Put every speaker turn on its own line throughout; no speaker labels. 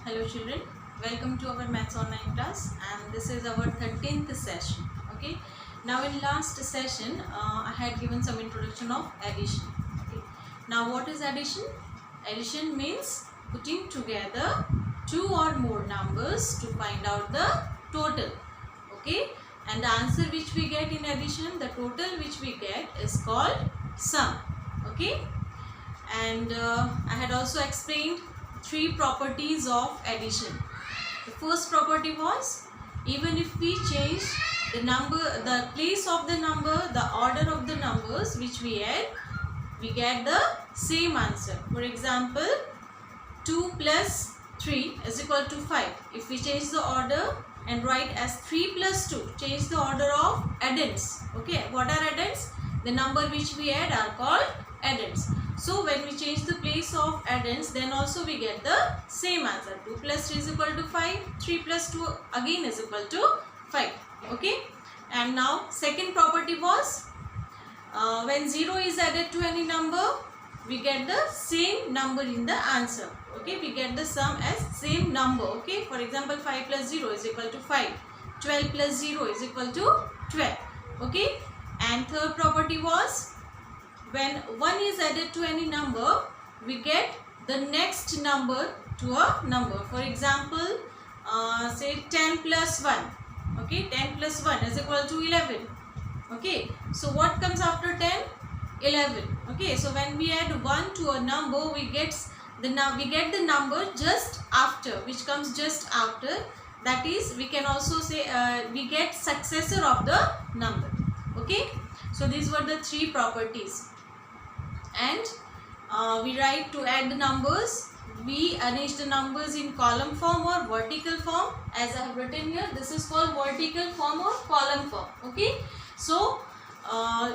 Hello children, welcome to our Maths Online class, and this is our 13th session. Okay, now in last session I had given some introduction of addition. Okay, now what is addition? Addition means putting together two or more numbers to find out the total. Okay, and the answer which we get in addition, the total which we get is called sum. Okay, and I had also explained three properties of addition. The first property was, even if we change the place of the number, the order of the numbers which we add, we get the same answer. For example, 2 plus 3 is equal to 5. If we change the order and write as 3 plus 2, change the order of addends. Okay, what are addends? The number which we add are called addends. So when we change the place of addends, then also we get the same answer. 2 plus 3 is equal to 5. 3 plus 2 again is equal to 5. Okay. And now second property was, when 0 is added to any number, we get the same number in the answer. Okay. We get the sum as same number. Okay. For example, 5 plus 0 is equal to 5. 12 plus 0 is equal to 12. Okay. And third property was, when 1 is added to any number, we get the next number to a number. For example, say 10 plus 1. Okay, 10 plus 1 is equal to 11. Okay, so what comes after 10? 11. Okay, so when we add 1 to a number, we get the number just after, which comes just after. That is, we can also say we get successor of the number. Okay, so these were the three properties. And we write to add the numbers. We arrange the numbers in column form or vertical form. As I have written here, this is called vertical form or column form. Okay, so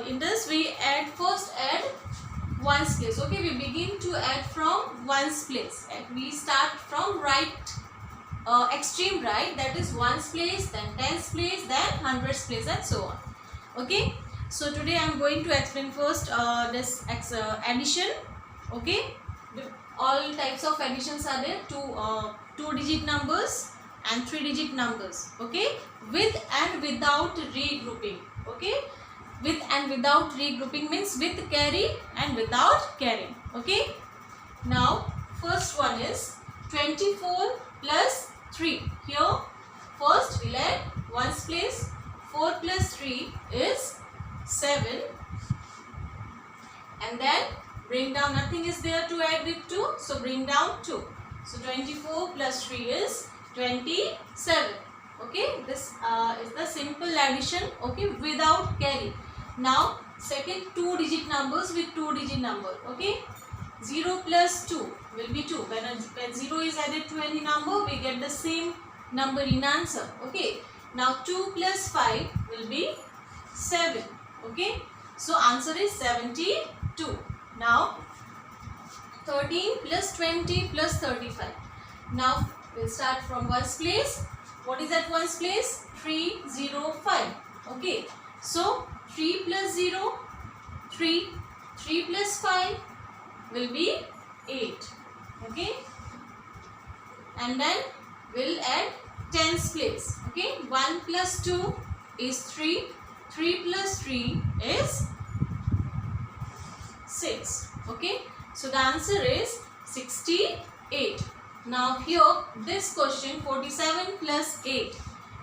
in this we first add ones place. Okay, we begin to add from ones place, and we start from right, extreme right, that is ones place, then tens place, then hundreds place, and so on. Okay, so today I am going to explain first this addition. Okay, all types of additions are there. Two-digit numbers and three-digit numbers. Okay, with and without regrouping. Okay, with and without regrouping means with carry and without carrying. Okay, now first one is 24 plus 3. Here first we'll add ones place. 4 plus 3 is 7, and then bring down, nothing is there to add with 2, so bring down 2. So 24 plus 3 is 27. Okay, this is the simple addition. Okay, without carry. Now second, two-digit numbers with two-digit number. Okay, 0 plus 2 will be 2. When 0 is added to any number, we get the same number in answer. Okay, now 2 plus 5 will be 7. Okay, so answer is 72. Now 13 plus 20 plus 35. Now we'll start from ones place. What is at ones place? 3, 0, 5. Okay, so 3 plus 0, 3. 3 plus 5 will be 8. Okay, and then we'll add tens place. Okay, 1 plus 2 is 3. 3 plus 3 is 6. Okay, so the answer is 68. Now here this question 47 plus 8.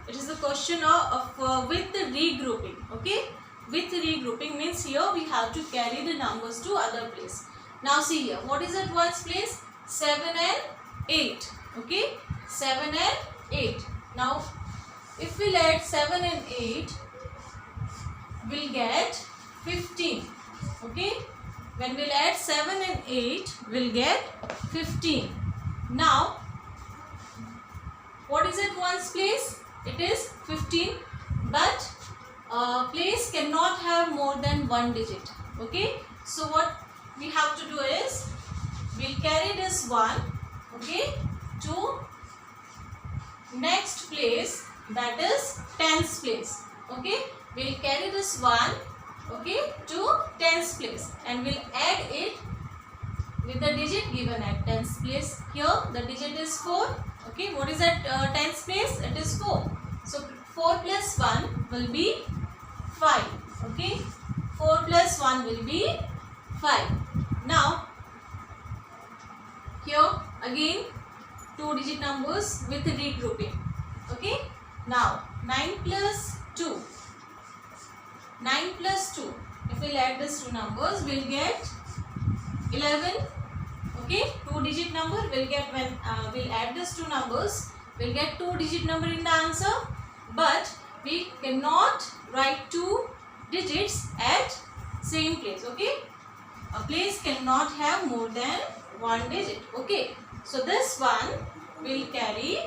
It is the question of with the regrouping. Okay, with regrouping means here we have to carry the numbers to other place. Now see here, what is at ones place? 7 and 8. Okay, 7 and 8. Now if we'll add 7 and 8, we'll get 15. Okay, when we'll add 7 and 8, we'll get 15. Now what is at ones place? It is 15, but place cannot have more than one digit. Okay, so what we have to do is, we'll carry this 1, okay, to next place, that is tens place. Okay, we'll carry this 1, okay, to tens place, and we'll add it with the digit given at tens place. Here the digit is 4. Okay, what is at tens place? It is 4. So 4 plus 1 will be 5. Okay, 4 plus 1 will be 5. Now here again 2 digit numbers with regrouping. Okay, now 9 plus 2. 9 plus 2. If we'll add these two numbers, we'll get 11. Okay, 2 digit number will get, when we'll add these two numbers, we'll get 2 digit number in the answer, but we cannot write 2 digits at same place. Okay, a place cannot have more than 1 digit. Okay, so this one will carry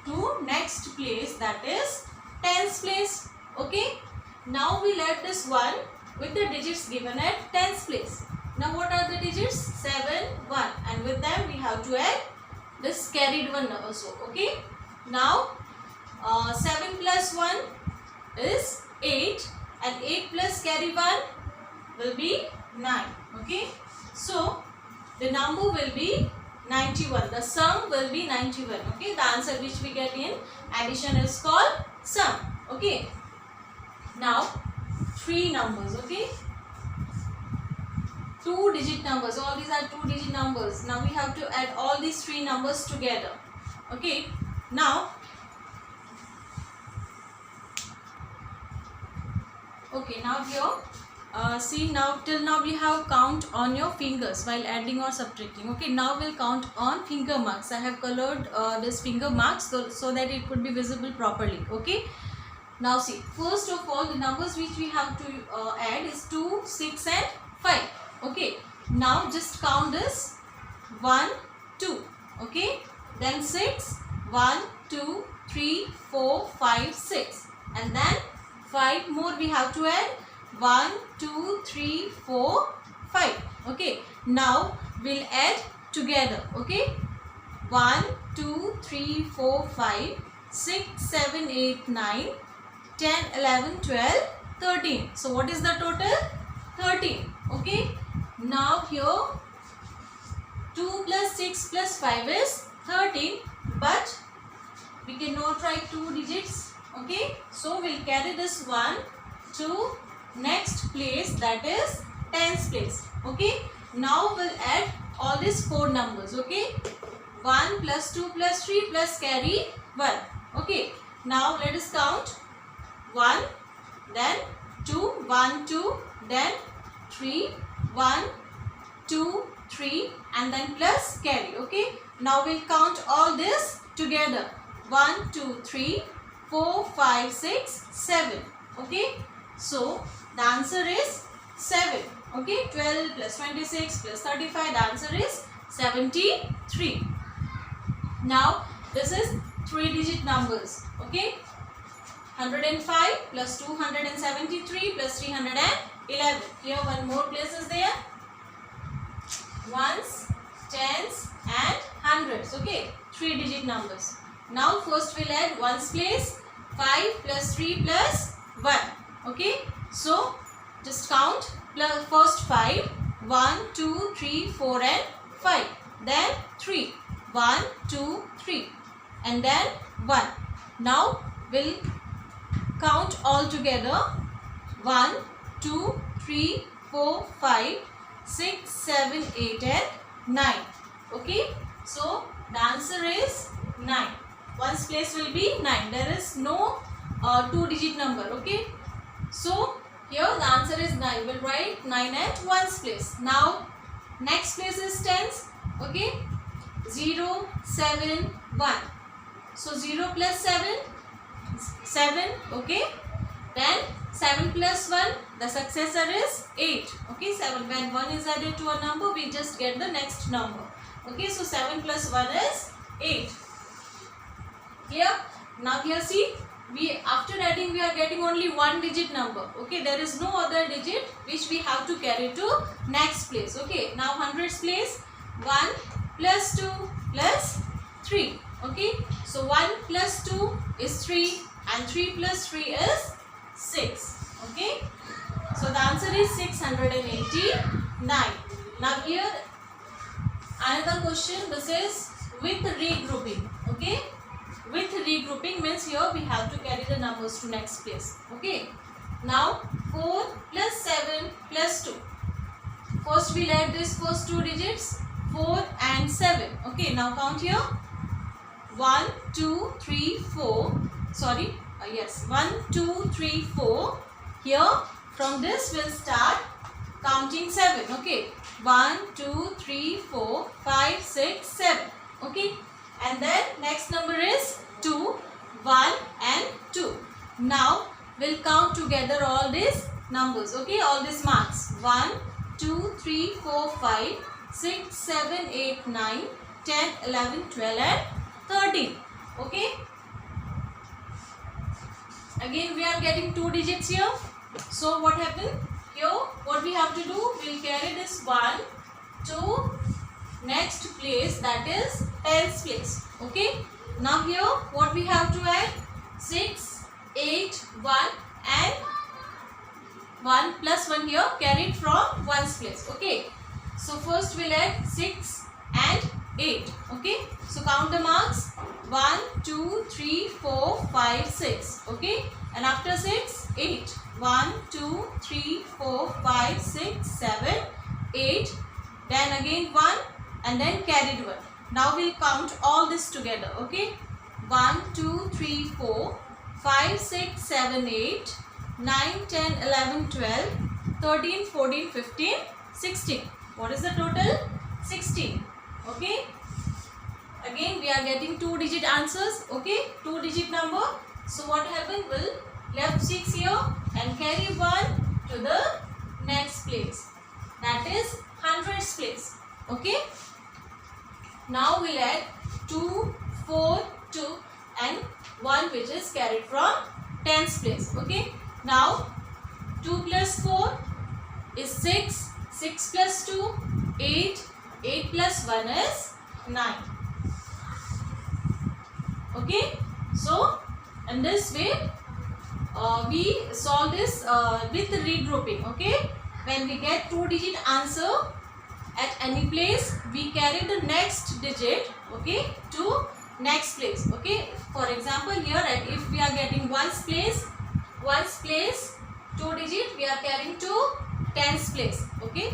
to next place, that is tens place. Okay, now we'll add this one with the digits given at tens place. Now what are the digits? 7, 1, and with them we have to add this carried one also. Okay, now 7 plus 1 is 8, and 8 plus carry 1 will be 9. Okay, so the number will be 91. The sum will be 91. Okay, the answer which we get in addition is called sum. Okay, now 3 numbers. Okay, 2 digit numbers. All these are 2 digit numbers. Now we have to add all these 3 numbers together. Okay, now here see, now till now we have count on your fingers while adding or subtracting. Okay, now we'll count on finger marks. I have colored this finger marks so that it could be visible properly. Okay, now see, first of all the numbers which we have to add is 2, 6 and 5. Okay, now just count this 1, 2. Okay, then 6, 1, 2, 3, 4, 5, 6, and then 5 more we have to add. 1, 2, 3, 4, 5. Okay, now we'll add together. Okay, 1, 2, 3, 4, 5, 6, 7, 8, 9, 10, 11, 12, 13. So what is the total? 13. Okay, now here 2 plus 6 plus 5 is 13, but we cannot write 2 digits. Okay, so we'll carry this one to next place, that is tens place. Okay, now we'll add all these 4 numbers. Okay, 1 plus 2 plus 3 plus carry 1. Okay, now let us count 1, then 2, 1, 2, then 3, 1, 2, 3, and then plus carry. Okay, now we'll count all this together. 1, 2, 3, 4, 5, 6, 7. Okay, so the answer is 7. Okay, 12 plus 26 plus 35, the answer is 73. Now this is 3 digit numbers. Okay, 105 plus 273 plus 311. Here one more place is there. Ones, tens and hundreds. Okay, 3 digit numbers. Now first we'll add ones place. 5 plus 3 plus 1. Okay, so just count first 5. 1, 2, 3, 4 and 5. Then 3. 1, 2, 3. And then 1. Now we'll count all together. 1, 2, 3, 4, 5, 6, 7, 8 and 9. Okay, so the answer is 9. Ones place will be 9. There is no 2 digit number. Okay, so here the answer is 9. We'll write 9 at ones place. Now next place is tens. Okay, 0, 7, 1. So 0 plus 7, 7. Okay, then 7 plus 1, the successor is 8. Okay, 7. When 1 is added to a number, we just get the next number. Okay, so 7 plus 1 is 8. Here, now here see, we after adding we are getting only 1 digit number. Okay, there is no other digit which we have to carry to next place. Okay, now hundreds place. 1 plus 2 plus 3. Okay, so 1 plus 2 is 3 and 3 plus 3 is 6. Okay, so the answer is 689. Now here Another question, this is with regrouping. Okay, with regrouping means here we have to carry the numbers to next place. Okay, now 4 plus 7 plus 2. First we'll add this first two digits, 4 and 7. Okay, now count here. 1, 2, 3, 4. Sorry, yes, 1, 2, 3, 4. Here from this we'll start counting 7. Okay, 1, 2, 3, 4, 5, 6, 7. Okay, and then next number is 2, 1 and 2. Now we'll count together all these numbers. Okay, all these marks. 1, 2, 3, 4, 5, 6, 7, 8, 9, 10, 11, 12 and 13. Okay. Again we are getting two digits here. So what happened? Here what we have to do, we'll carry this 1 to next place, that is tens place. Okay. Now here what we have to add? 6, 8, 1 and 1 plus 1 here carried from ones place. Okay. So first we'll add 6 and 8. Okay. So count the marks. 1, 2, 3, 4, 5, 6. Okay. And after 6, 8. 1, 2, 3, 4, 5, 6, 7, 8. Then again 1 and then carried 1. Now we'll count all this together. Okay. 1, 2, 3, 4, 5, 6, 7, 8, 9, 10, 11, 12, 13, 14, 15, 16. What is the total? 16. Okay. Again we are getting two digit answers. Okay. Two digit number. So what happened? We'll left 6 here and carry 1 to the next place. That is hundreds place. Okay. Now we'll add 2, 4, 2 and 1 which is carried from tens place. Okay. Now 2 plus 4 is 6. 6 plus 2, 8. 8 plus 1 is 9. Okay. So in this way we solve this with regrouping. Okay. When we get two digit answer at any place, we carry the next digit, okay, to next place. Okay. For example here, at if we are getting ones place, two digit we are carrying to tens place. Okay.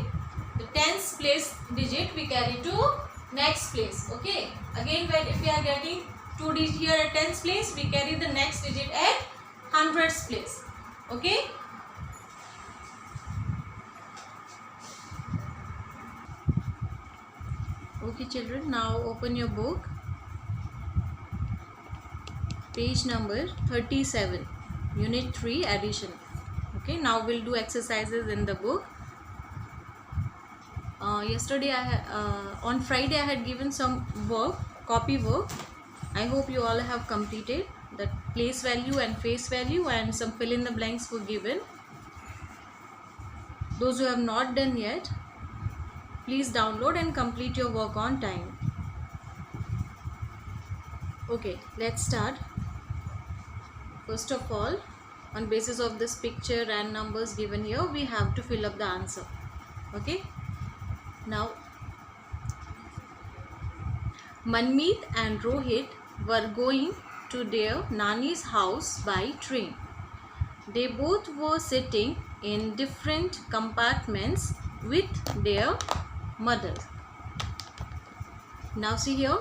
The tens place digit we carry to next place. Okay. Again when if we are getting two digit here at tens place, we carry the next digit at hundreds place. Okay. Okay children, now open your book, page number 37, unit 3, addition. Okay, now we'll do exercises in the book. Yesterday on Friday I had given some work, copy work. I hope you all have completed. The place value and face value and some fill in the blanks were given. Those who have not done yet, please download and complete your work on time. Okay, let's start. First of all, on basis of this picture and numbers given here, we have to fill up the answer. Okay. Now, Manmeet and Rohit were going to their Nani's house by train. They both were sitting in different compartments with their mother. Now see here,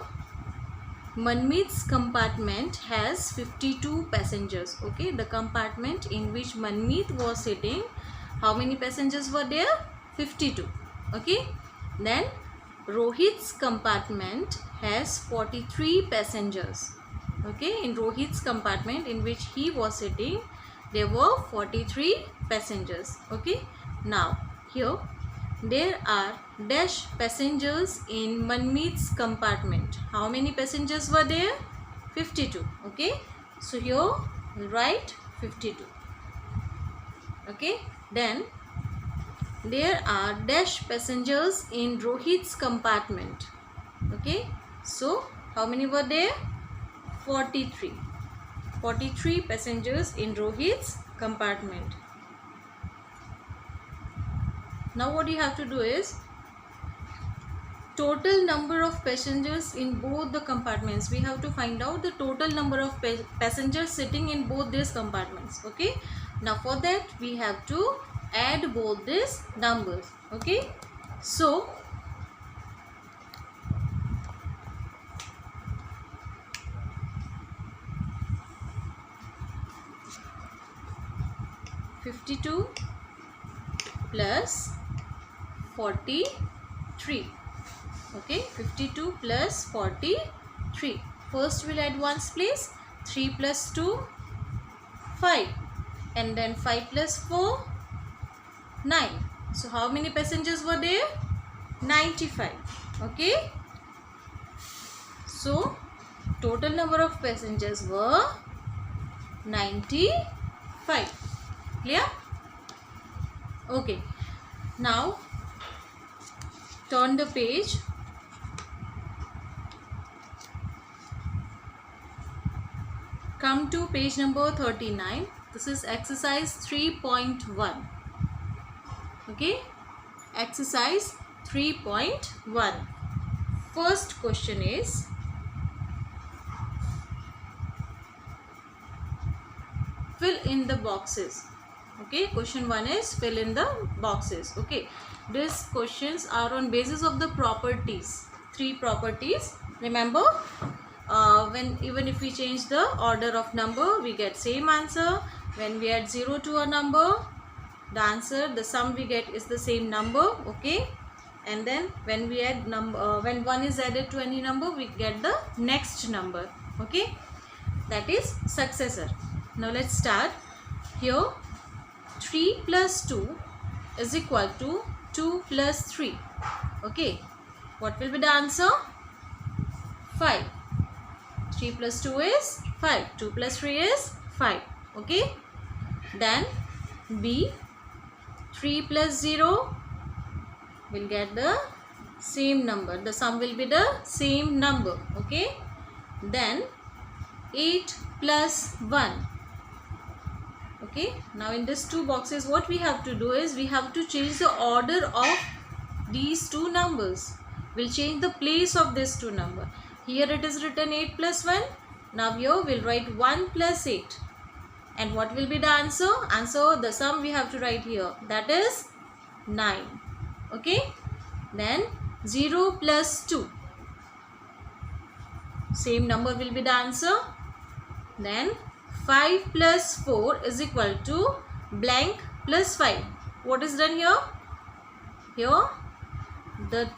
Manmeet's compartment has 52 passengers. Okay, the compartment in which Manmeet was sitting, how many passengers were there? 52. Okay, then Rohit's compartment has 43 passengers. Okay, in Rohit's compartment in which he was sitting, there were 43 passengers. Okay, now here there are dash passengers in Manmeet's compartment. How many passengers were there? 52. Okay, so here we'll write 52. Okay, then there are dash passengers in Rohit's compartment. Okay, so how many were there? 43. 43 passengers in Rohit's compartment. Now what you have to do is total number of passengers in both the compartments. We have to find out the total number of passengers sitting in both these compartments. Okay, now for that we have to add both these numbers. Okay, so (52 plus 43). Okay, 52 plus 43. First we'll add ones place. 3 plus 2, 5, and then 5 plus 4, 9. So how many passengers were there? 95. Okay, so total number of passengers were 95. Clear? Okay, now turn the page. Come to page number 39. This is exercise 3.1. Okay, exercise 3.1. First question is, fill in the boxes. Okay, question 1 is fill in the boxes. Okay, these questions are on basis of the properties. 3 properties. Remember, even if we change the order of number, we get same answer. When we add 0 to a number, the answer, the sum we get is the same number. Okay, and then when we add number, when 1 is added to any number, we get the next number. Okay, that is successor. Now let's start. Here 3 plus 2 is equal to 2 plus 3. Okay, what will be the answer? 5. 3 plus 2 is 5. 2 plus 3 is 5. Okay, then B, 3 plus 0 will get the same number. The sum will be the same number. Okay, then 8 plus 1. Okay, now in these 2 boxes, what we have to do is we have to change the order of these 2 numbers. We'll change the place of these 2 numbers. Here it is written 8 plus 1. Now here we'll write 1 plus 8. And what will be the answer? Answer, the sum we have to write here. That is 9. Okay, then 0 plus 2. Same number will be the answer. Then 5 plus 4 is equal to blank plus 5. What is done here? Here the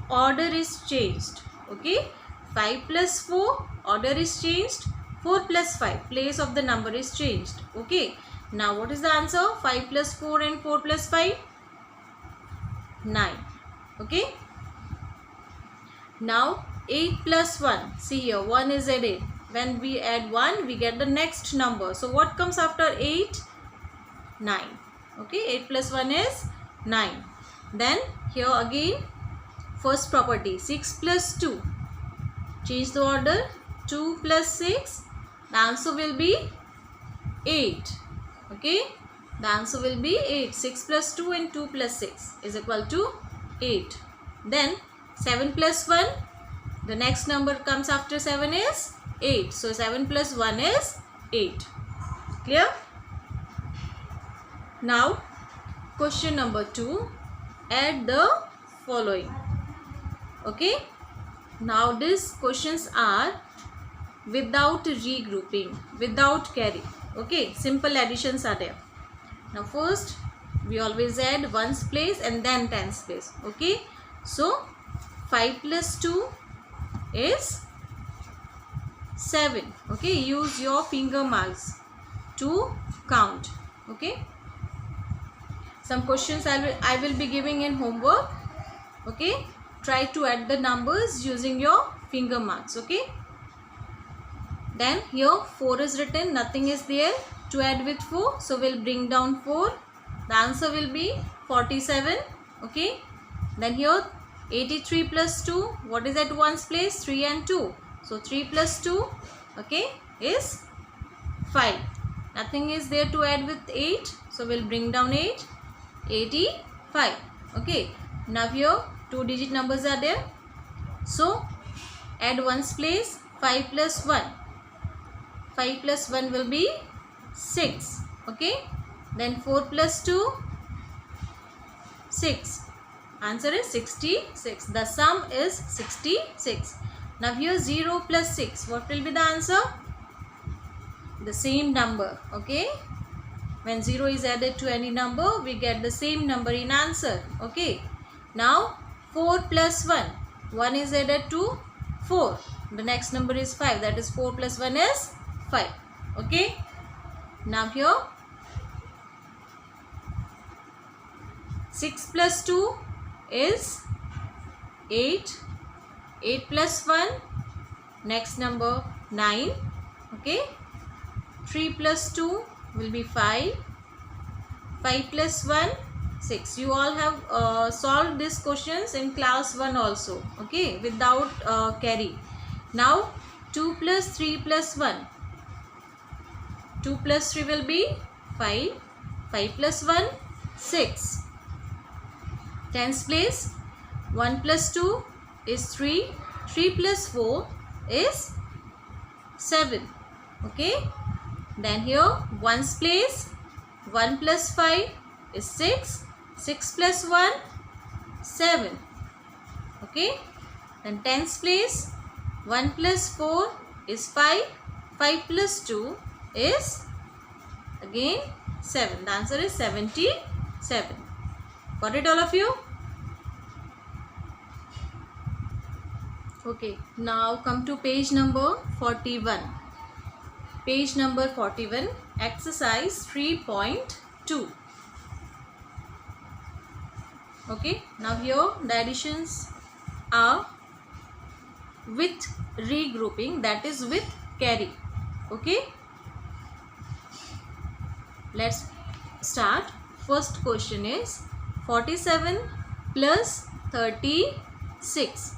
order is changed. Okay, 5 plus 4, order is changed. 4 plus 5, place of the number is changed. Okay, now what is the answer? 5 plus 4 and 4 plus 5? 9. Okay, now 8 plus 1. See here, 1 is added. When we add 1, we get the next number. So what comes after 8? 9. Okay, 8 plus 1 is 9. Then here again, first property, 6 plus 2. Change the order. 2 plus 6. The answer will be 8. Okay, the answer will be 8. 6 plus 2 and 2 plus 6 is equal to 8. Then 7 plus 1. The next number comes after 7 is 8. So 7 plus 1 is 8. Clear? Now question number 2. Add the following. Okay. Now these questions are without regrouping, without carry. Okay. Simple additions are there. Now first we always add ones place and then tens place. Okay. So 5 plus 2 is 7. Okay, use your finger marks to count. Okay, some questions I will be giving in homework. Okay, try to add the numbers using your finger marks. Okay, then here 4 is written, nothing is there to add with 4, so we'll bring down 4. The answer will be 47. Okay, then here 83 plus 2, what is at ones place? 3 and 2. So 3 plus 2, okay, is 5. Nothing is there to add with 8. So we'll bring down 8. 85. Okay. Now here 2 digit numbers are there. So add ones place. 5 plus 1. 5 plus 1 will be 6. Okay. Then 4 plus 2. 6. Answer is 66. The sum is 66. Now here 0 plus 6. What will be the answer? The same number. Okay. When 0 is added to any number, we get the same number in answer. Okay. Now 4 plus 1. 1 is added to 4. The next number is 5. That is 4 plus 1 is 5. Okay. Now here 6 plus 2 is 8. 8 plus 1. Next number 9. Okay. 3 plus 2 will be 5. 5 plus 1, 6. You all have solved these questions in class 1 also. Okay. Without carry. Now 2 plus 3 plus 1. 2 plus 3 will be 5. 5 plus 1, 6. Tens place. 1 plus 2 is 3. 3 plus 4 is 7. Okay. Then here ones place. 1 plus 5 is 6. 6 plus 1, 7. Okay. Then tens place. 1 plus 4 is 5. 5 plus 2 is again 7. The answer is 77. Got it all of you? Okay. Now come to page number 41. Page number 41. Exercise 3.2. Okay. Now here the additions are with regrouping, that is with carry. Okay. Let's start. First question is 47 plus 36.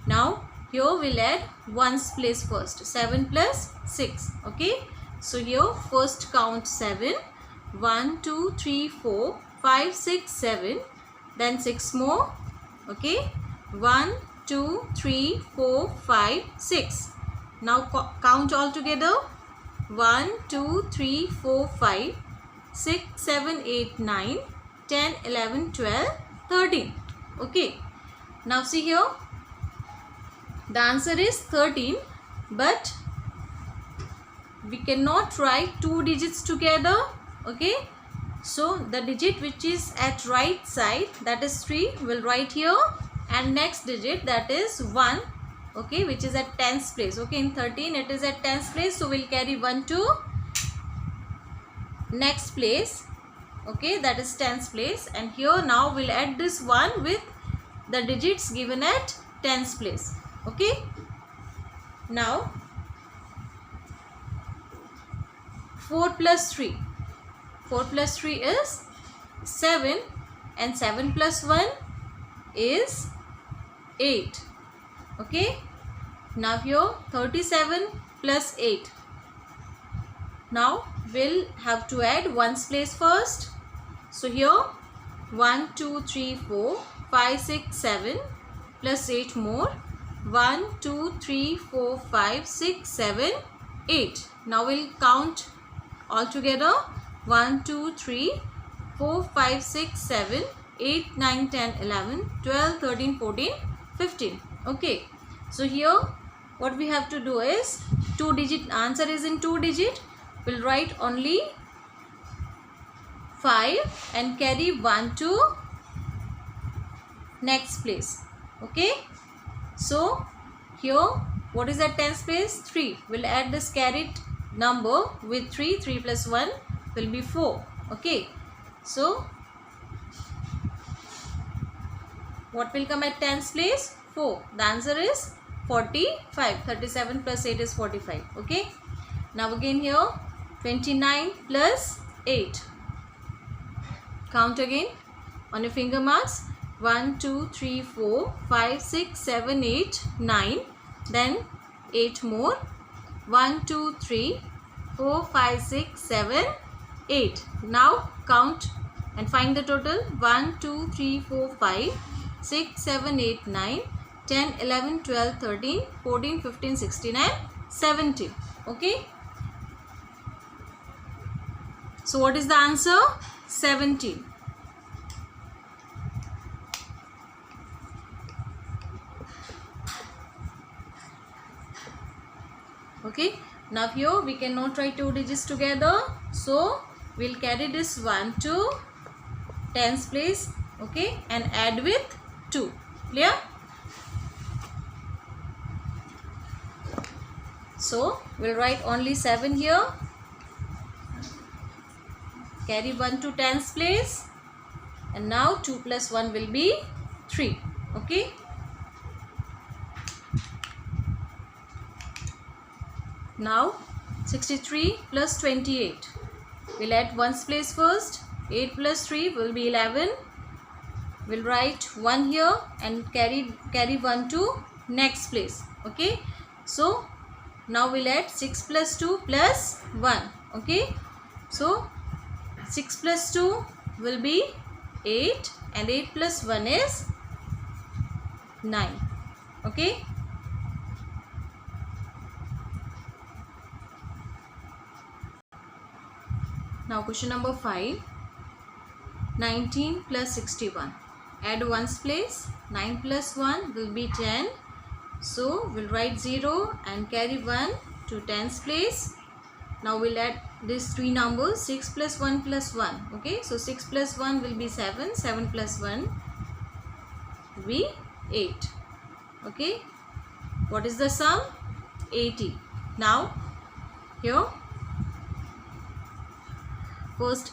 Now here we'll add ones place first. 7 plus 6. Okay. So here first count 7. 1, 2, 3, 4, 5, 6, 7. Then 6 more. Okay. 1, 2, 3, 4, 5, 6. Now count all together. 1, 2, 3, 4, 5, 6, 7, 8, 9, 10, 11, 12, 13. Okay. Now see here. The answer is 13, but we cannot write two digits together. Okay. So the digit which is at right side, that is 3, will write here, and next digit, that is 1, okay, which is at tens place. Okay, in 13 it is at tens place, so we'll carry 1 to next place. Okay, that is tens place, and here now we'll add this 1 with the digits given at tens place. Okay. Now 4 plus 3. 4 plus 3 is 7, and 7 plus 1 is 8. Okay. Now here 37 plus 8. Now we'll have to add ones place first. So here 1, 2, 3, 4, 5, 6, 7 plus 8 more. 1, 2, 3, 4, 5, 6, 7, 8. Now we'll count all together. 1, 2, 3, 4, 5, 6, 7, 8, 9, 10, 11, 12, 13, 14, 15. Okay. So here what we have to do is, two digit, answer is in 2 digit. We'll write only 5 and carry 1 to next place. Okay. So here what is at tens place? 3. We'll add this carried number with 3. 3 plus 1 will be 4. Okay. So what will come at tens place? 4. The answer is 45. 37 plus 8 is 45. Okay. Now again here 29 plus 8. Count again on your finger marks. 1, 2, 3, 4, 5, 6, 7, 8, 9. Then 8 more. 1, 2, 3, 4, 5, 6, 7, 8. Now count and find the total. 1, 2, 3, 4, 5, 6, 7, 8, 9, 10, 11, 12, 13, 14, 15, 16 and 17. Okay. So what is the answer? 17. Okay. Now here we cannot write two digits together. So we'll carry this 1 to tens place. Okay. And add with 2. Clear? So we'll write only 7 here. Carry 1 to tens place. And now 2 plus 1 will be 3. Okay. Now 63 plus 28. We'll add 1's place first. 8 plus 3 will be 11. We'll write 1 here and carry 1 to next place. Okay. So now we'll add 6 plus 2 plus 1. Okay. So 6 plus 2 will be 8 and 8 plus 1 is 9. Okay. Now question number 5. 19 plus 61. Add 1's place. 9 plus 1 will be 10. So we'll write 0 and carry 1 to 10's place. Now we'll add these three numbers. 6 plus 1 plus 1. Okay. So 6 plus 1 will be 7. 7 plus 1 will be 8. Okay. What is the sum? 80. Now here first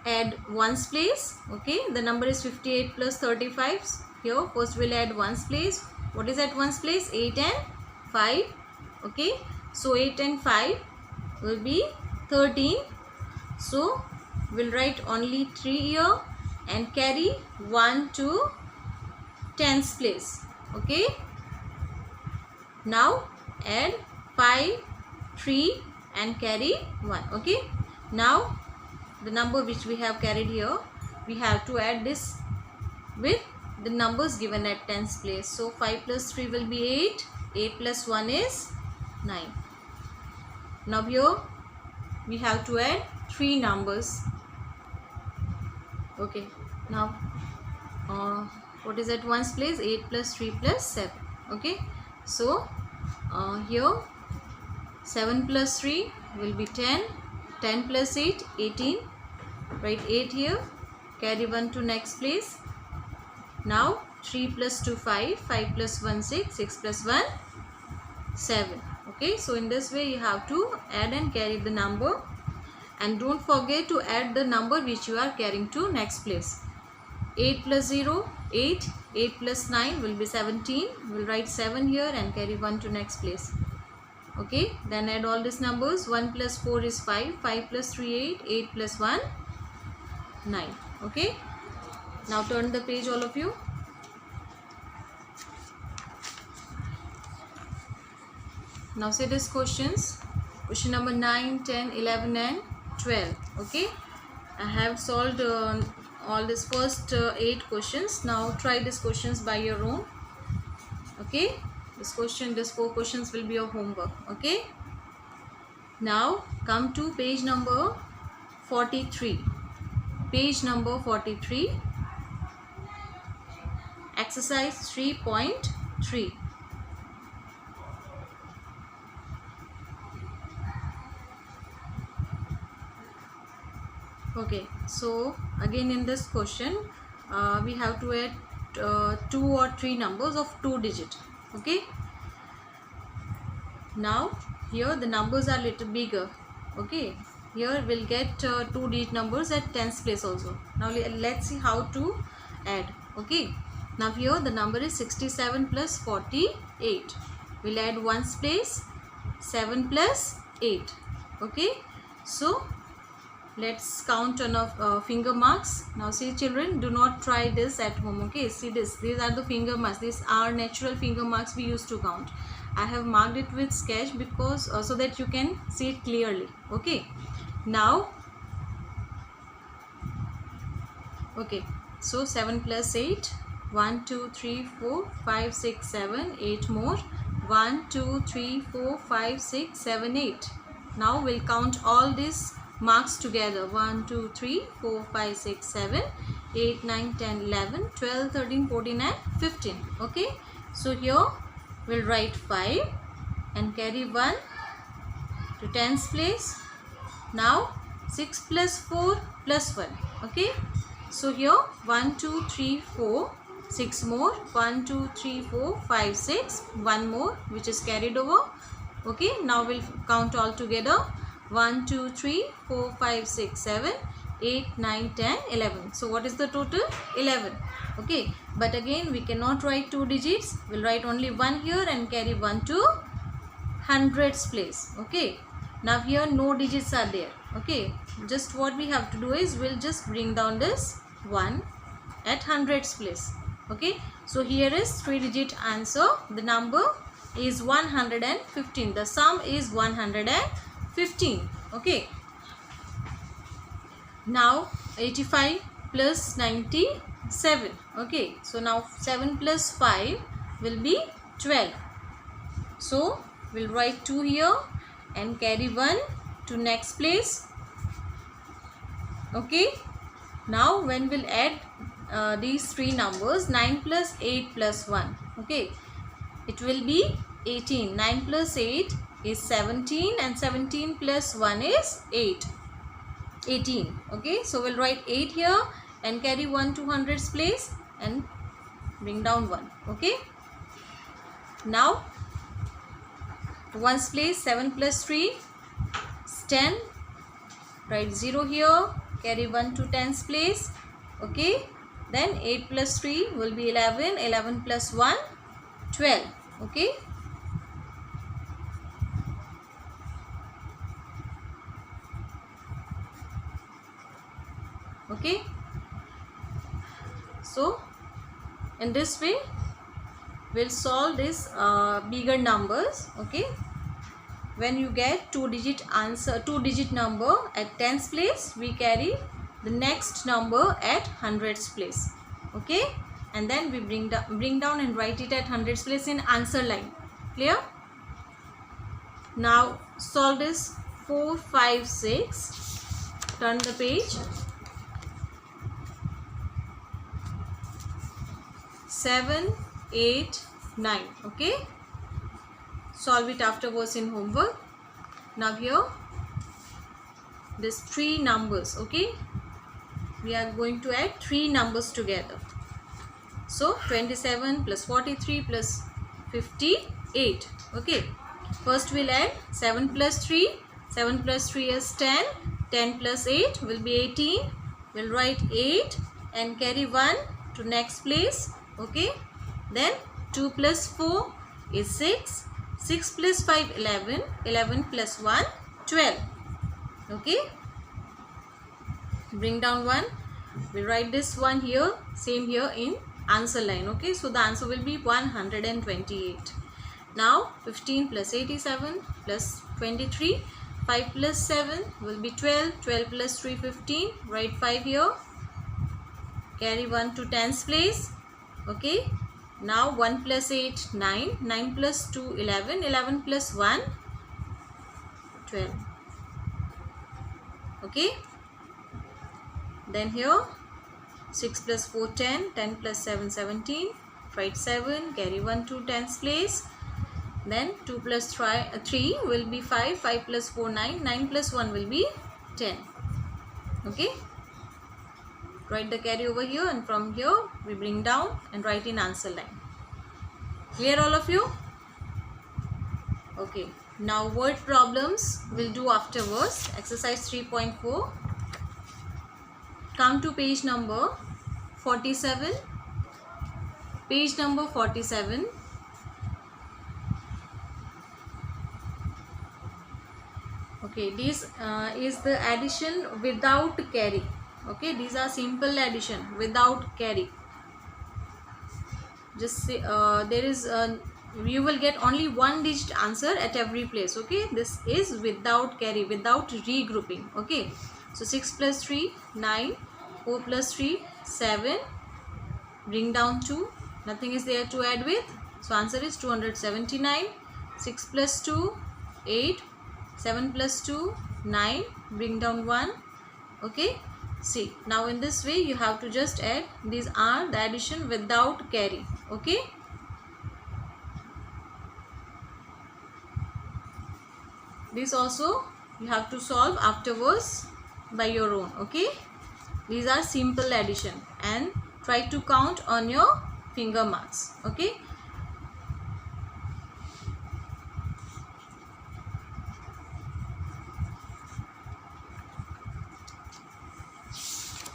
add 1's place. Okay. The number is 58 plus 35. Here first we'll add 1's place. What is at 1's place? 8 and 5. Okay. So 8 and 5 will be 13. So we'll write only 3 here and carry 1 to 10's place. Okay. Now add 5, 3 and carry 1. Okay. Now the number which we have carried here, we have to add this with the numbers given at 10's place. So 5 plus 3 will be 8. 8 plus 1 is 9. Now here we have to add 3 numbers. Okay. Now what is at 1's place? 8 plus 3 plus 7. Okay. So here 7 plus 3 will be 10. 10 plus 8, 18. Write 8 here. Carry 1 to next place. Now 3 plus 2, 5. 5 plus 1, 6. 6 plus 1, 7. Okay. So in this way you have to add and carry the number. And don't forget to add the number which you are carrying to next place. 8 plus 0, 8. 8 plus 9 will be 17. We'll write 7 here and carry 1 to next place. Okay. Then add all these numbers. 1 plus 4 is 5. 5 plus 3, 8. 8 plus 1, 9. Okay. Now turn the page all of you. Now say these questions. Question number 9, 10, 11 and 12. Okay. I have solved all these first 8 questions. Now try these questions by your own. Okay. These 4 questions will be your homework. Okay. Now come to page number 43. Page number 43. Exercise 3.3. Okay, so again in this question we have to add 2 or 3 numbers of 2 digit. Okay. Now here the numbers are little bigger. Okay. Here we'll get 2 digit numbers at 10's place also. Now let's see how to add. Okay. Now here the number is 67 plus 48. We'll add 1's place. 7 plus 8. Okay. So let's count on finger marks. Now see children, do not try this at home. Okay. See this. These are the finger marks. These are natural finger marks we used to count. I have marked it with sketch because so that you can see it clearly. Okay. Now okay, so 7 plus 8 1 2 3 4 5 6 7 8 more. 1 2 3 4 5 6 7 8. Now we'll count all these marks together. 1 2 3 4 5 6 7 8 9 10 11 12 13 14 and 15. Okay, so here we'll write 5 and carry 1 to tens place. Now 6 plus 4 plus 1. Okay, so here 1 2 3 4 6 more. 1 2 3 4 5 6 1 more, which is carried over. Okay, now we'll count all together. 1 2 3 4 5 6 7 8 9 10 11. So what is the total? 11. Okay, but again we cannot write 2 digits. We'll write only 1 here and carry 1 to hundreds place. Okay, now here no digits are there. Okay, just what we have to do is we'll just bring down this 1 at hundreds place. Okay, so here is 3 digit answer. The number is 115. The sum is 115. Okay, now 85 plus 97. Okay, so now 7 plus 5 will be 12. So we'll write 2 here and carry 1 to next place. Okay, now when we'll add these 3 numbers, 9 plus 8 plus 1. Okay, it will be 18. 9 plus 8 is 17 and 17 plus 1 is 8. 18. Okay, so we'll write 8 here and carry 1 to hundreds place and bring down 1. Okay, now ones place. 7 plus 3 is 10. Write 0 here, carry 1 to tens place. Okay, then 8 plus 3 will be 11. 11 plus 1 12. Okay, okay, so in this way we'll solve this bigger numbers. Okay, when you get 2 digit answer, 2 digit number at tens place, we carry the next number at hundreds place. Okay, and then we bring down and write it at hundreds place in answer line. Clear? Now solve this 4 5 6. Turn the page. 7 8 9. Okay, solve it afterwards in homework. Now here this 3 numbers. Okay, we are going to add 3 numbers together. So 27 plus 43 plus 58. Okay, first we'll add 7 plus 3. 7 plus 3 is 10. 10 plus 8 will be 18. We'll write 8 and carry 1 to next place. Okay, then 2 plus 4 is 6. 6 plus 5 11. 11 plus 1 12. Okay, bring down 1. We write this one here, same here in answer line. Okay, so the answer will be 128. Now 15 plus 87 plus 23. 5 plus 7 will be 12. 12 plus 3 15. Write 5 here, carry 1 to tens place. Okay, now 1 plus 8 9. 9 plus 2 11. 11 plus 1 12. Okay, then here 6 plus 4 10. 10 plus 7 17. Write 7, carry 1 to tens place. Then 2 plus 3 will be 5. 5 plus 4 9. 9 plus 1 will be 10. Okay, write the carry over here, and from here we bring down and write in answer line. Clear all of you? Okay, now word problems we'll do afterwards. Exercise 3.4. Come to page number 47. Page number 47. Okay, this is the addition without carry. Okay, these are simple addition without carry. Just say there is you will get only 1 digit answer at every place. Okay, this is without carry, without regrouping. Okay, so 6 plus 3 9. 4 plus 3 7. bring down 2, nothing is there to add with, so answer is 279. 6 plus 2, 8, 7 plus 2, 9, bring down 1. Okay, see, now in this way you have to just add. These are the addition without carry. Okay, this also you have to solve afterwards by your own. Okay, these are simple addition and try to count on your finger marks. Okay,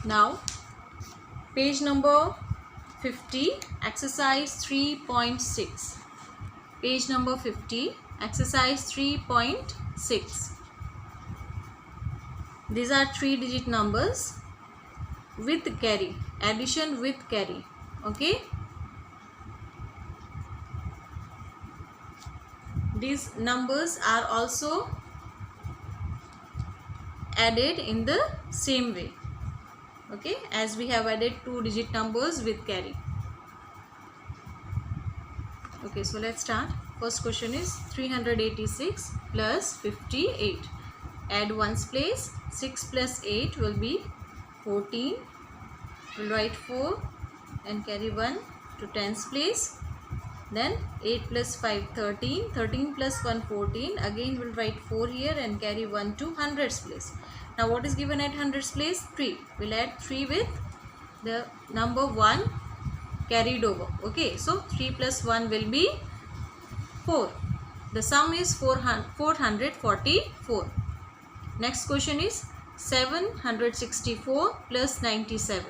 now page number 50, exercise 3.6. Page number 50, exercise 3.6. These are 3-digit numbers with carry, addition with carry. Okay, these numbers are also added in the same way. Okay, as we have added 2-digit numbers with carry. Okay, so let's start. First question is 386 plus 58. Add ones place. 6 plus 8 will be 14. We'll write 4 and carry 1 to tens place. Then 8 plus 5, 13. 13 plus 1, 14. Again we'll write 4 here and carry 1 to hundreds place. Now what is given at hundreds place? 3. We'll add 3 with the number 1 carried over. Okay, so 3 plus 1 will be 4. The sum is 444. Next question is 764 plus 97.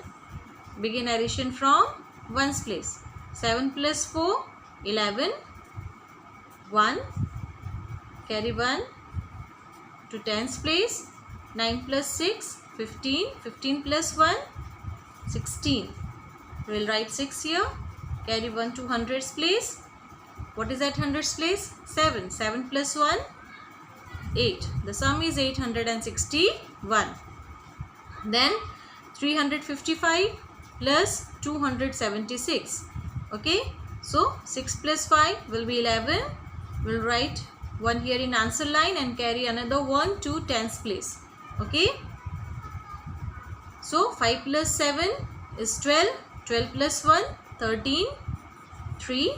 Begin addition from ones place. 7 plus 4, 11. 1, carry 1 to tens place. 9 plus 6, 15. 15 plus 1, 16. We will write 6 here. Carry 1 to hundreds place. What is at hundreds place? 7. 7 plus 1, 8. The sum is 861. Then 355 plus 276. Okay. So 6 plus 5 will be 11. We will write 1 here in answer line and carry another 1 to tens place. Okay, so 5 plus 7 is 12, 12 plus 1, 13, 3,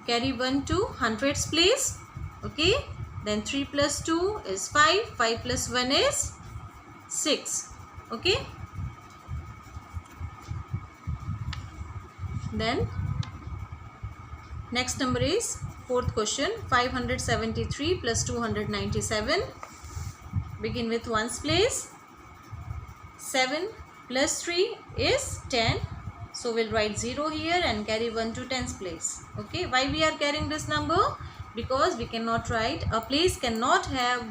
carry 1 to hundreds place. Okay, then 3 plus 2 is 5, 5 plus 1 is 6. Okay, then next number is fourth question, 573 plus 297. Begin with ones place. 7 plus 3 is 10. So we'll write 0 here and carry 1 to tens place. Okay, why we are carrying this number? Because we cannot write, a place cannot have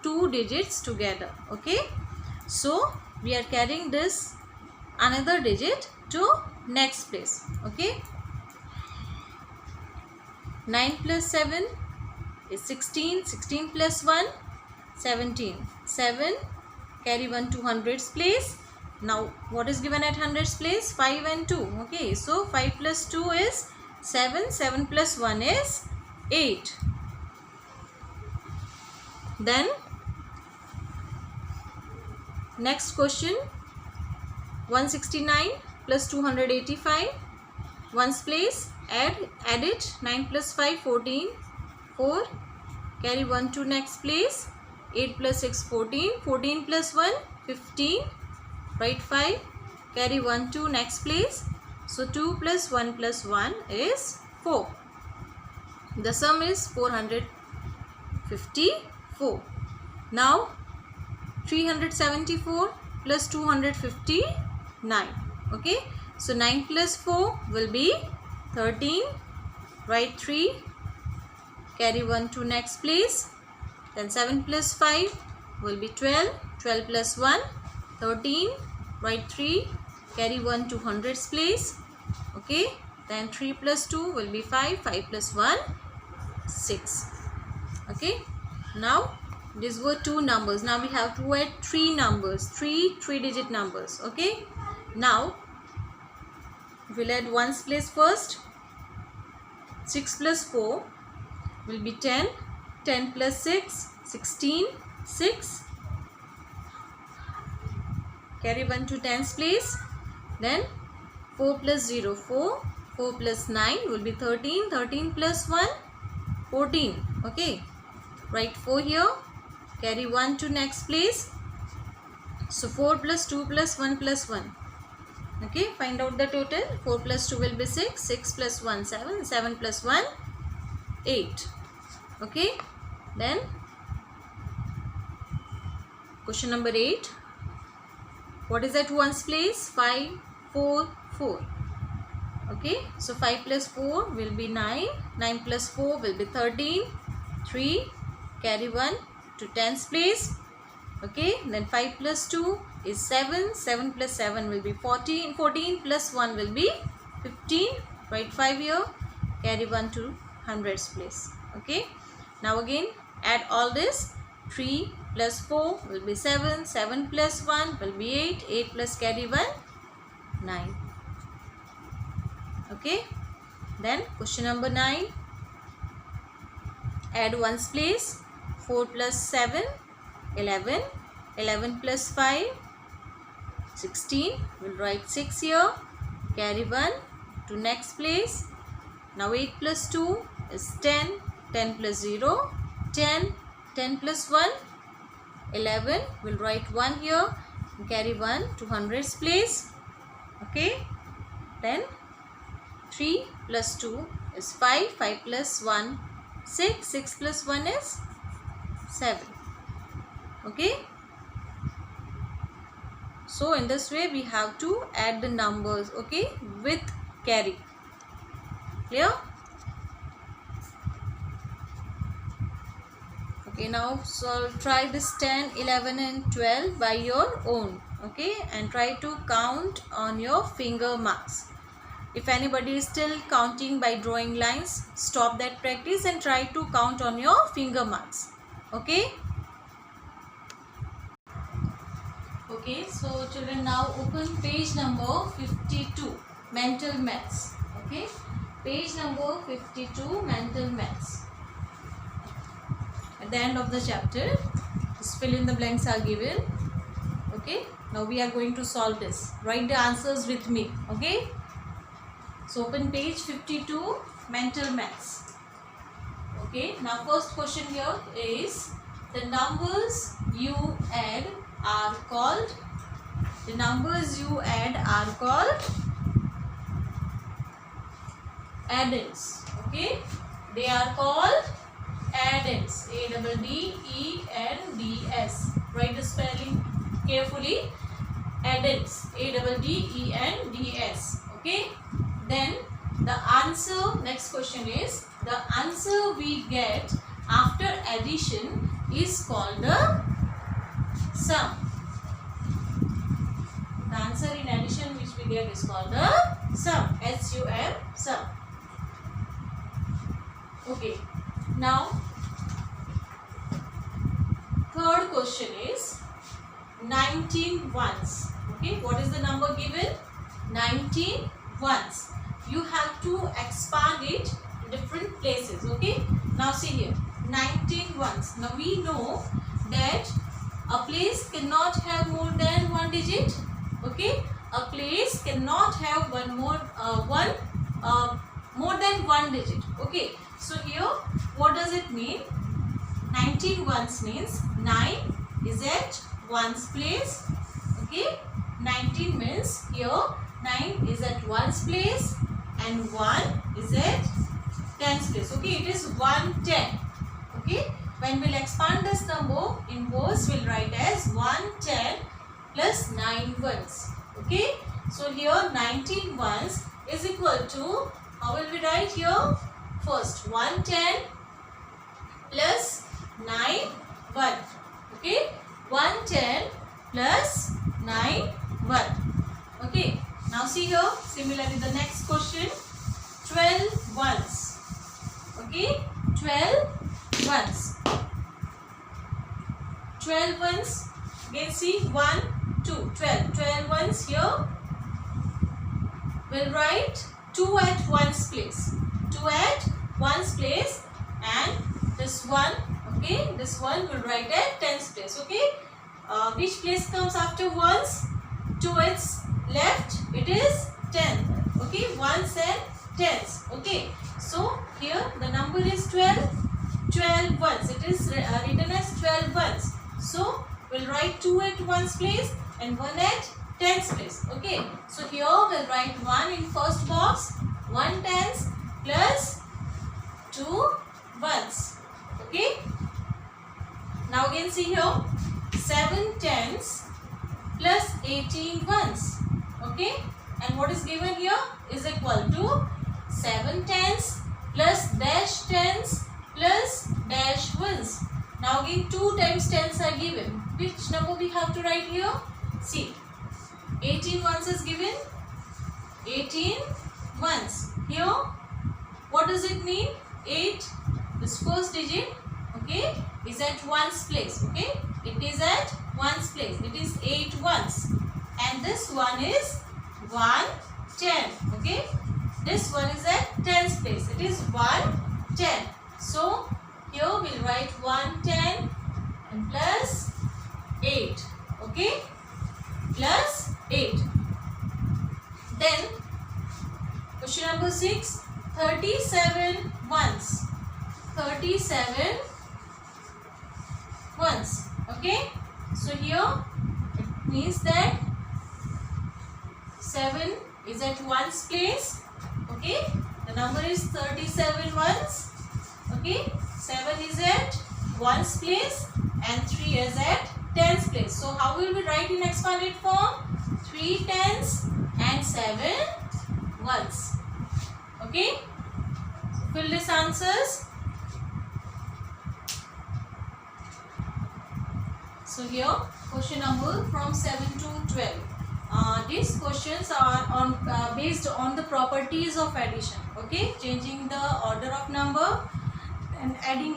2 digits together. Okay, so we are carrying this another digit to next place. Okay, 9 plus 7 is 16. 16 plus 1, 17. 7, carry 1 to hundreds place. Now what is given at hundreds place? 5 and 2. Okay, so 5 plus 2 is 7. 7 plus 1 is 8. Then next question, 169 plus 285. Ones place, add it. 9 plus 5, 14. 4, carry 1 to next place. 8 plus 6, 14. 14 plus 1, 15. Write 5. Carry 1 to next place. So 2 plus 1 plus 1 is 4. The sum is 454. Now 374 plus 259. Okay. So 9 plus 4 will be 13. Write 3. Carry 1 to next place. Then 7 plus 5 will be 12. 12 plus 1, 13. Write 3. Carry 1 to hundreds place. Okay. Then 3 plus 2 will be 5. 5 plus 1, 6. Okay. Now these were 2 numbers. Now we have to add 3 numbers. 3 digit numbers. Okay. Now We'll add ones place first. 6 plus 4 will be 10. 10 plus 6, 16. 6. Carry 1 to tens place. Then 4 plus 0, 4. 4 plus 9 will be 13. 13 plus 1, 14. Okay. Write 4 here. Carry 1 to next place. So 4 plus 2 plus 1 plus 1. Okay. Find out the total. 4 plus 2 will be 6. 6 plus 1, 7. 7 plus 1, 8. Okay. Then question number 8. What is at ones place? 5, 4, 4. Okay. So 5 plus 4 will be 9. 9 plus 4 will be 13. 3. Carry 1 to tens place. Okay. Then 5 plus 2 is 7. 7 plus 7 will be 14. 14 plus 1 will be 15. Write 5 here. Carry 1 to hundreds place. Okay. Now again add all this. 3 plus 4 will be 7. 7 plus 1 will be 8. 8 plus carry 1, 9. Okay. Then question number 9. Add ones place. 4 plus 7, 11. 11 plus 5, 16. We'll write 6 here. Carry 1 to next place. Now 8 plus 2 is 10. 10 plus 0, 10. 10 plus 1, 11. We'll write 1 here. Carry 1 to hundreds place. Okay. Then 3 plus 2 is 5. 5 plus 1, 6. 6 plus 1 is 7. Okay. So in this way we have to add the numbers. Okay. With carry. Clear? Okay, now so try this 10, 11 and 12 by your own. Okay, and try to count on your finger marks. If anybody is still counting by drawing lines, stop that practice and try to count on your finger marks. Okay. Okay, so children, now open page number 52, mental maths. Okay, page number 52, mental maths. At the end of the chapter, just fill in the blanks are given. Okay, now we are going to solve this. Write the answers with me. Okay, so open page 52, mental maths. Okay, now first question here is the numbers you add are called. The numbers you add are called addends. Okay, they are called addends. A-D-D-E-N-D-S. Write the spelling carefully. Addends. A-D-D-E-N-D-S. Okay. Then the answer, next question is, the answer we get after addition is called the sum. The answer in addition which we get is called the sum. S-U-M, sum. Okay. Now, third question is 19 ones. Okay, what is the number given? 19 ones. You have to expand it to different places. Okay, now see here, 19 ones. Now we know that a place cannot have more than one digit. Okay, a place cannot have more than one digit. Okay, so here what does it mean? 19 ones means 9 is at ones place. Okay, 19 means here 9 is at ones place and 1 is at tens place. Okay, it is 110. Okay, when we'll expand this number in words, we'll write as 110 plus 9 ones. Okay, so here 19 ones is equal to, how will we write here? First 110 plus 9 1. Okay, 110 plus 9 1. Okay, now see here, similarly the next question, 12 ones. Okay, 12 ones. 12 ones, again see 1, 2, 12. 12 ones here. we'll write 2 at one's place. 2 at one's place, and this one, okay, this one we'll write at tens place. Okay, which place comes after ones? To its left it is 10. Okay, ones and tens. Okay, so here the number is 12. 12 ones. It is written as 12 ones. So we'll write 2 at ones place and 1 at tens place. Okay, so here we'll write 1 in first box. 1 tens plus 2 ones. Okay, now again see here, 7 tens plus 18 ones. Okay, and what is given here is equal to 7 tens plus dash tens plus dash ones. Now again 2 times tens are given. Which number we have to write here? See, 18 ones is given. 18 ones. Here, what does it mean? 8, this first digit, okay, is at ones place. Okay, it is at ones place. It is 8 ones, and this one is 1 10. Okay, this one is at tens place. It is 1 10. So here we'll write 1 10 and plus 8. Okay, plus 8. Then question number 6, 37 ones. 37 ones. Okay, so here it means that 7 is at ones place. Okay, the number is 37 ones. Okay, 7 is at ones place and 3 is at tens place. So how will we write in expanded form? 3 tens and 7 ones. Okay, so fill these answers. So here question number from 7 to 12. These questions are on based on the properties of addition. Okay, changing the order of number and adding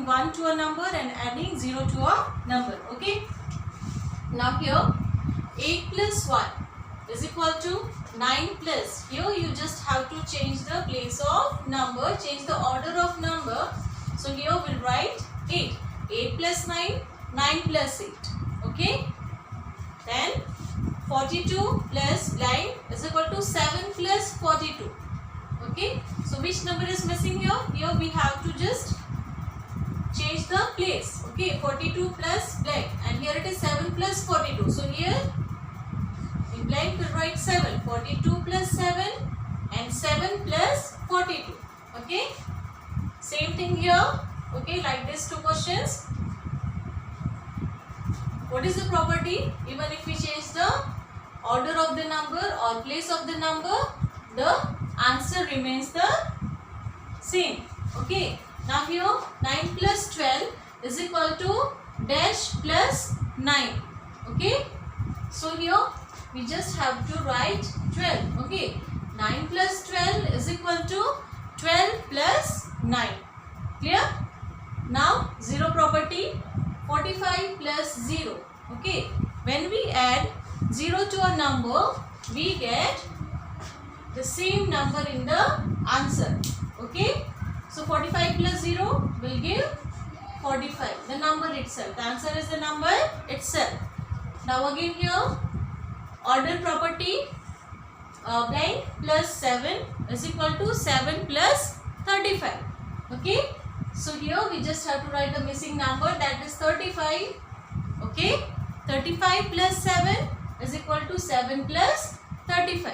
1 to a number and adding 0 to a number. Okay, now here 8 plus 1 is equal to 9 plus. Here you just have to change the place of number, change the order of number. So here we'll write 8. 8 plus 9, 9 plus 8. Okay, then 42 plus blank is equal to 7 plus 42. Okay, so which number is missing here? Here we have to just change the place. Okay, 42 plus blank, and here it is 7 plus 42. So here in blank we'll write 7. 42 plus 7 and 7 plus 42. Okay, same thing here. Okay, like these two questions. What is the property? Even if we change the order of the number or place of the number, the answer remains the same. Okay, now here 9 plus 12 is equal to dash plus 9. Okay, so here we just have to write 12. Okay, 9 plus 12 is equal to 12 plus 9. Clear? Now 0 property, 45 plus 0. Okay, when we add 0 to a number, we get the same number in the answer. Okay, so 45 plus 0 will give 45, the number itself. The answer is the number itself. Now again here, order property, blank plus 7 is equal to 7 plus 35. Okay, so here we just have to write the missing number, that is 35. Okay, 35 plus 7 is equal to 7 plus 35.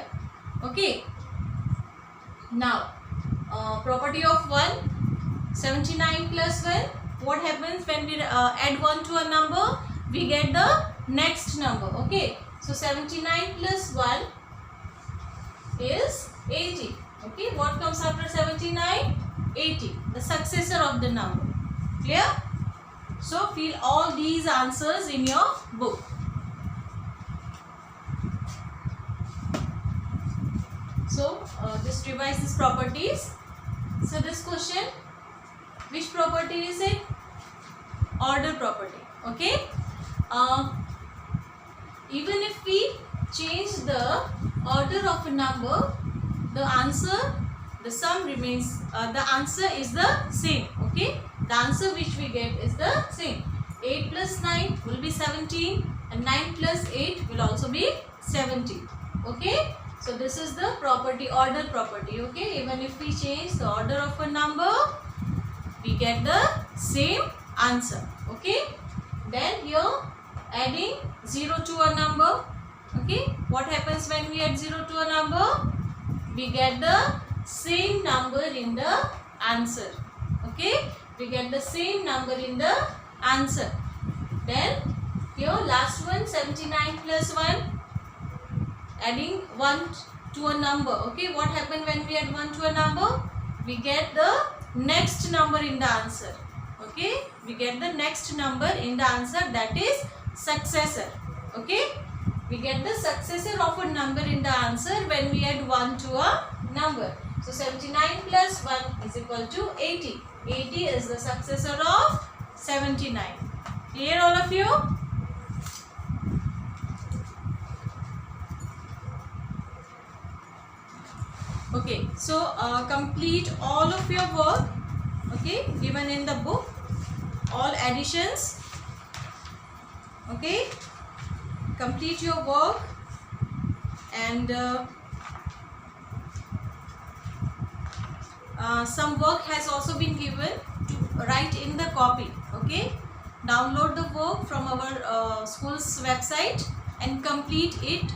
Okay, now property of 1, 79 plus 1. What happens when we add 1 to a number? We get the next number. Okay, so 79 plus 1 is 80. Okay, what comes after 79? 80, the successor of the number. Clear? So fill all these answers in your book. So just revise these properties. So this question, which property is it? Order property. Okay, even if we change the order of a number, the answer, the sum remains, the answer is the same. Okay, the answer which we get is the same. 8 plus 9 will be 17 and 9 plus 8 will also be 17. Okay, so this is the property, order property. Okay, even if we change the order of a number, we get the same answer. Okay, then here adding 0 to a number. Okay, what happens when we add 0 to a number? We get the same number in the answer. Okay, we get the same number in the answer. Then here last one, 79 plus 1, adding 1 to a number. Okay, what happened when we add 1 to a number? We get the next number in the answer. Okay, we get the next number in the answer, that is successor. Okay, we get the successor of a number in the answer when we add 1 to a number. So 79 plus 1 is equal to 80. 80 is the successor of 79. Clear all of you? Okay, so complete all of your work, okay, given in the book, all additions. Okay, complete your work, and some work has also been given to write in the copy. Okay, download the work from our school's website and complete it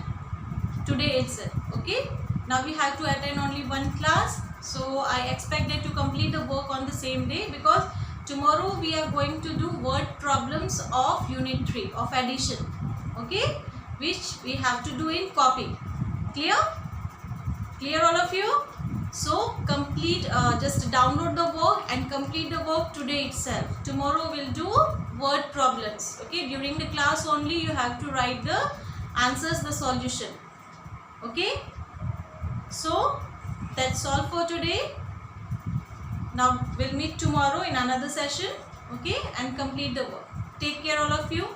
today itself. Okay, now we have to attend only one class, so I expected to complete the work on the same day, because tomorrow we are going to do word problems of unit 3 of addition. Okay, which we have to do in copy. Clear? Clear all of you? So complete, just download the work and complete the work today itself. Tomorrow we'll do word problems. Okay, during the class only you have to write the answers, the solution. Okay, so that's all for today. Now we'll meet tomorrow in another session. Okay, and complete the work. Take care all of you.